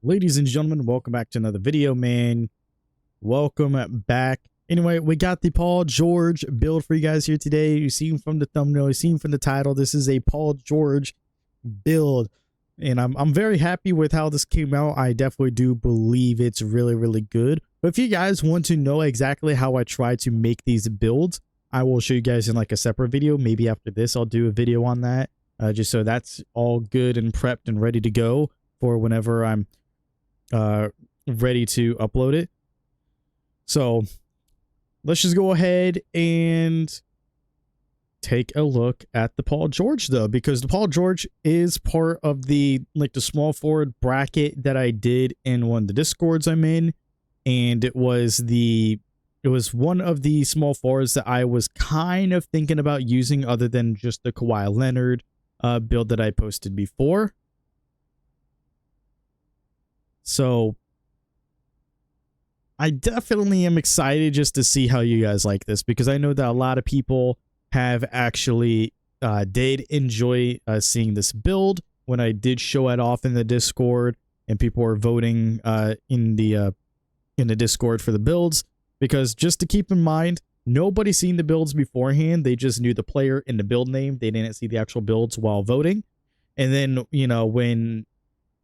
Ladies and gentlemen, welcome back to another video, man. Welcome back. Anyway, we got the Paul George build for you guys here today. You see him from the thumbnail, you see him from the title. This is a Paul George build, and I'm very happy with how this came out. I definitely do believe it's really good. But if you guys want to know exactly how I try to make these builds, I will show you guys in like a separate video. Maybe after this, I'll do a video on that, just so that's all good and prepped and ready to go for whenever I'm ready to upload it. So let's just go ahead and take a look at the Paul George, though, because the Paul George is part of the small forward bracket that I did in one of the discords I'm in, and it was one of the small forwards that I was kind of thinking about using other than just the Kawhi Leonard build that I posted before. So I definitely am excited just to see how you guys like this, because I know that a lot of people have actually did enjoy seeing this build when I did show it off in the Discord, and people were voting in the Discord for the builds. Because just to keep in mind, nobody's seen the builds beforehand. They just knew the player and the build name. They didn't see the actual builds while voting. And then, you know, when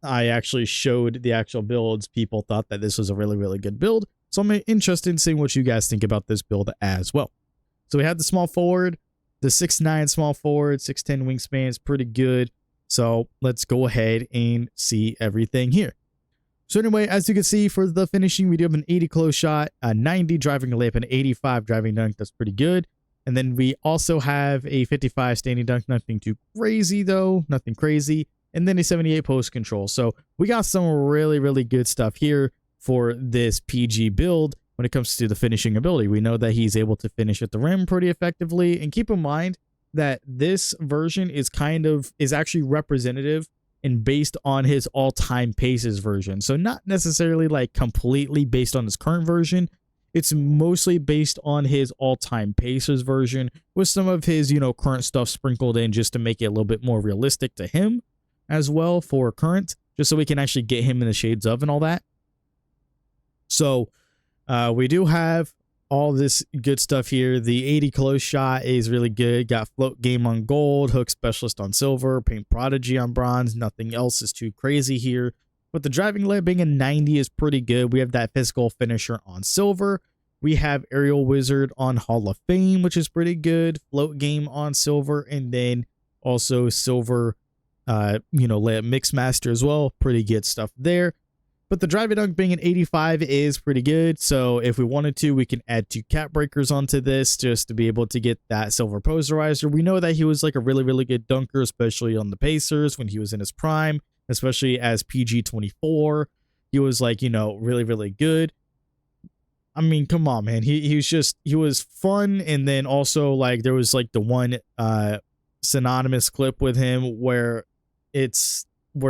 I actually showed the actual builds, people thought that this was a really good build. So I'm interested in seeing what you guys think about this build as well. So we have the small forward, the 6'9" small forward, 6'10" wingspan is pretty good. So let's go ahead and see everything here. So anyway, as you can see, for the finishing, we do have an 80 close shot, a 90 driving layup, and an 85 driving dunk. That's pretty good. And then we also have a 55 standing dunk. Nothing too crazy, though. Nothing crazy. And then a 78 post control. So we got some really good stuff here for this PG build when it comes to the finishing ability. We know that he's able to finish at the rim pretty effectively. And keep in mind that this version is actually representative and based on his all-time paces version. So not necessarily like completely based on his current version. It's mostly based on his all-time Pacers version with some of his, current stuff sprinkled in just to make it a little bit more realistic to him as well for current, just so we can actually get him in the shades of and all that. So we do have all this good stuff here. The 80 close shot is really good. Got float game on gold, hook specialist on silver, paint prodigy on bronze. Nothing else is too crazy here. But the driving layup being a 90 is pretty good. We have that physical finisher on silver. We have aerial wizard on Hall of Fame, which is pretty good. Float game on silver, and then also silver layup mix master as well. Pretty good stuff there. But the driving dunk being an 85 is pretty good. So if we wanted to, we can add 2 cap breakers onto this just to be able to get that silver posterizer. We know that he was like a really good dunker, especially on the Pacers when he was in his prime, especially as PG-24. He was like, really good. I mean, come on, man. He was fun. And then also like there was like the one synonymous clip with him where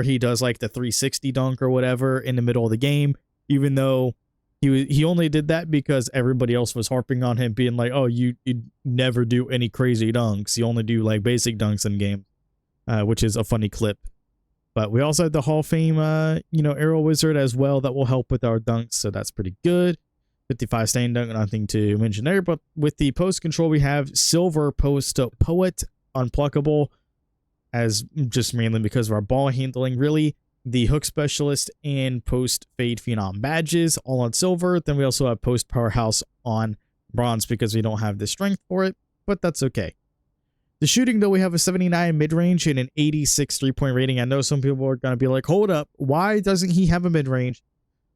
he does like the 360 dunk or whatever in the middle of the game, even though he only did that because everybody else was harping on him, being like, oh, you never do any crazy dunks. You only do like basic dunks in game, which is a funny clip. But we also have the Hall of Fame, Aerial Wizard as well that will help with our dunks. So that's pretty good. 55 standing dunk, nothing to mention there. But with the post control, we have silver post poet unpluckable, as just mainly because of our ball handling. Really, the hook specialist and post fade phenom badges all on silver. Then we also have post powerhouse on bronze because we don't have the strength for it, but that's okay. The shooting, though, we have a 79 mid-range and an 86 three-point rating. I know some people are going to be like, hold up, why doesn't he have a mid-range?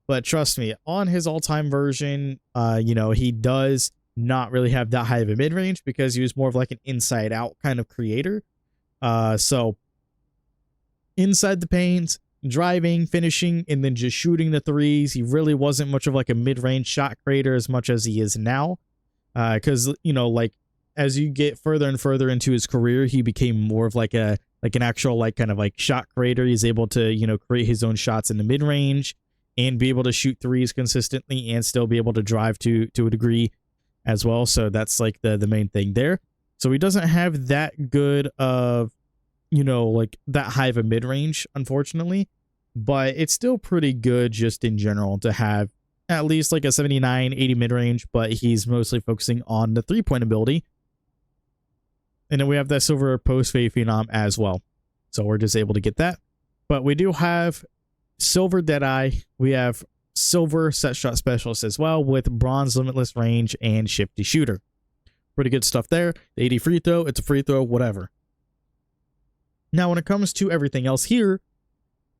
But trust me, on his all-time version, he does not really have that high of a mid-range because he was more of like an inside-out kind of creator. So inside the paint, driving, finishing, and then just shooting the threes. He really wasn't much of like a mid-range shot creator as much as he is now. Because, as you get further and further into his career, he became more of like an actual kind of shot creator. He's able to, create his own shots in the mid-range and be able to shoot threes consistently and still be able to drive to a degree as well. So that's like the main thing there. So he doesn't have that good of, that high of a mid-range, unfortunately. but it's still pretty good just in general to have at least like a 79, 80 mid-range, but he's mostly focusing on the three-point ability. And then we have that silver post-fade phenom as well. So we're just able to get that. But we do have silver Deadeye. We have silver set shot specialist as well with bronze limitless range and shifty shooter. Pretty good stuff there. The 80 free throw, it's a free throw, whatever. Now, when it comes to everything else here,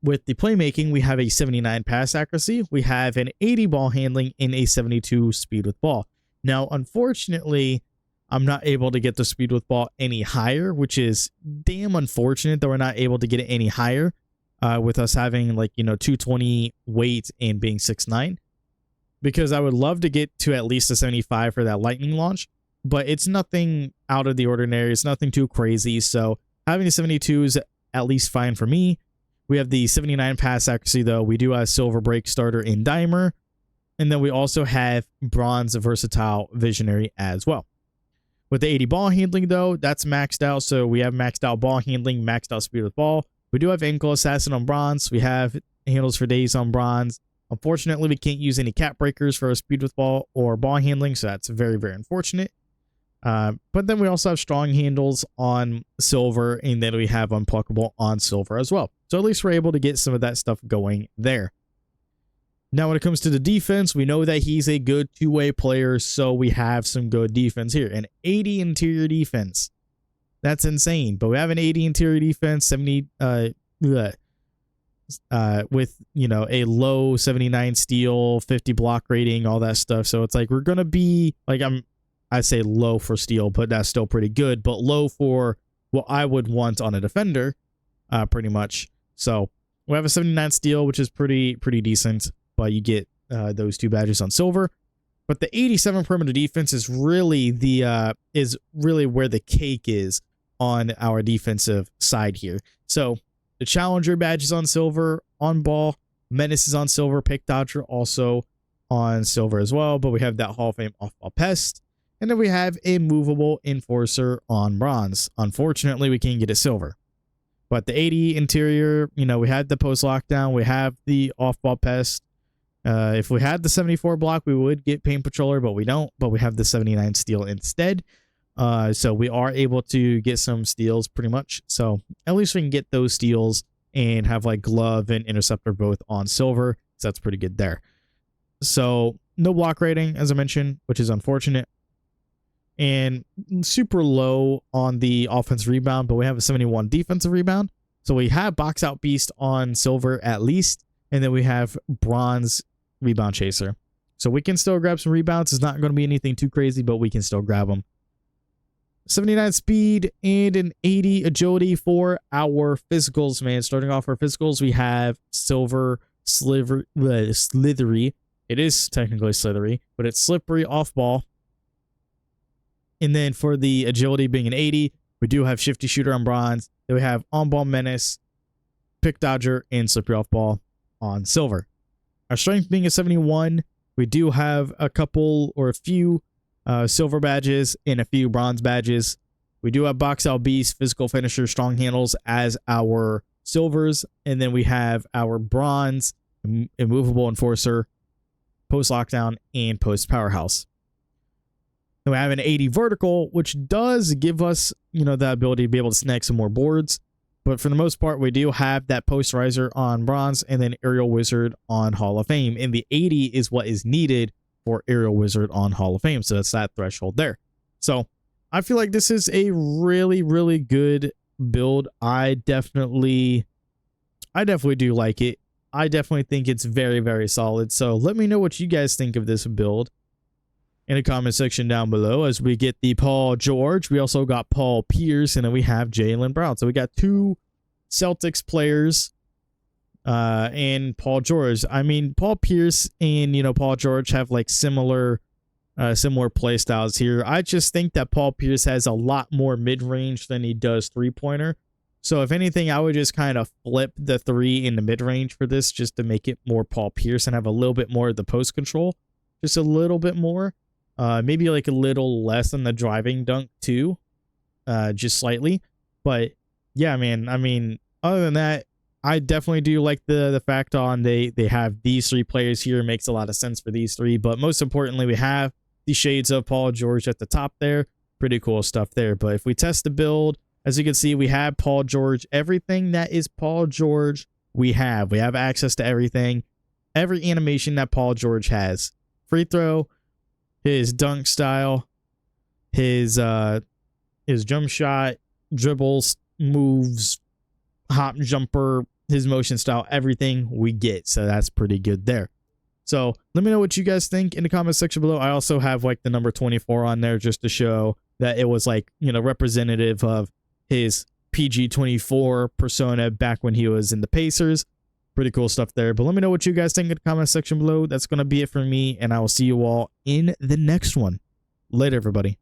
with the playmaking, we have a 79 pass accuracy. We have an 80 ball handling and a 72 speed with ball. Now, unfortunately, I'm not able to get the speed with ball any higher, which is damn unfortunate that we're not able to get it any higher with us having like, 220 weight and being 6'9", because I would love to get to at least a 75 for that lightning launch, but it's nothing out of the ordinary. It's nothing too crazy. So having a 72 is at least fine for me. We have the 79 pass accuracy, though. We do have silver break starter in dimer. And then we also have bronze versatile visionary as well. With the 80 ball handling, though, that's maxed out. So we have maxed out ball handling, maxed out speed with ball. We do have ankle assassin on bronze. We have handles for days on bronze. Unfortunately, we can't use any cap breakers for speed with ball or ball handling. So that's very, very unfortunate. But then we also have strong handles on silver, and then we have unpluckable on silver as well. So at least we're able to get some of that stuff going there. Now, when it comes to the defense, we know that he's a good two-way player, so we have some good defense here. An 80 interior defense. That's insane. But we have an 80 interior defense, 70 with, a low 79 steal, 50 block rating, all that stuff. So it's like we're going to be like I say low for steal, but that's still pretty good, but low for what I would want on a defender, pretty much. So we have a 79 steal, which is pretty decent, but you get those two badges on silver. But the 87 perimeter defense is really where the cake is on our defensive side here. So the challenger badge is on silver, on ball, menace is on silver, pick dodger also on silver as well. But we have that Hall of Fame off ball pest. And then we have a movable enforcer on bronze. Unfortunately, we can't get it silver. But the 80 interior, we had the post lockdown. We have the off-ball pest. If we had the 74 block, we would get paint patroller, but we don't. But we have the 79 steal instead. So we are able to get some steals pretty much. So at least we can get those steals and have like glove and interceptor both on silver. So that's pretty good there. So no block rating, as I mentioned, which is unfortunate. And super low on the offensive rebound, but we have a 71 defensive rebound. So we have box out beast on silver at least, and then we have bronze rebound chaser. So we can still grab some rebounds. It's not going to be anything too crazy, but we can still grab them. 79 speed and an 80 agility for our physicals, man. Starting off our physicals, we have silver slithery. It is technically slithery, but it's slippery off ball. And then for the agility being an 80, we do have shifty shooter on bronze. Then we have on-ball menace, pick dodger, and slippery off ball on silver. Our strength being a 71, we do have a couple or a few silver badges and a few bronze badges. We do have box out beast, physical finisher, strong handles as our silvers. And then we have our bronze, immovable enforcer, post lockdown, and post powerhouse. Then we have an 80 vertical, which does give us, the ability to be able to snag some more boards. But for the most part, we do have that post riser on bronze and then aerial wizard on Hall of Fame. And the 80 is what is needed for aerial wizard on Hall of Fame. So that's that threshold there. So I feel like this is a really, really good build. I definitely do like it. I definitely think it's very, very solid. So let me know what you guys think of this build in the comment section down below. As we get the Paul George, we also got Paul Pierce, and then we have Jaylen Brown. So we got two Celtics players and Paul George. I mean, Paul Pierce and Paul George have like similar play styles here. I just think that Paul Pierce has a lot more mid-range than he does three-pointer. So if anything, I would just kind of flip the three in the mid-range for this just to make it more Paul Pierce and have a little bit more of the post control, just a little bit more. Maybe like a little less than the driving dunk too, just slightly. But yeah, man, I mean, other than that, I definitely do like the fact on they have these three players here. It makes a lot of sense for these three, but most importantly, we have the shades of Paul George at the top there. Pretty cool stuff there. But if we test the build, as you can see, we have Paul George. Everything that is Paul George, we have access to everything. Every animation that Paul George has. Free throw, his dunk style, his jump shot, dribbles, moves, hop jumper, his motion style, everything we get. So that's pretty good there. So let me know what you guys think in the comment section below. I also have like the number 24 on there just to show that it was like, you know, representative of his PG-24 persona back when he was in the Pacers. Pretty cool stuff there. But let me know what you guys think in the comment section below. That's going to be it for me, and I will see you all in the next one. Later, everybody.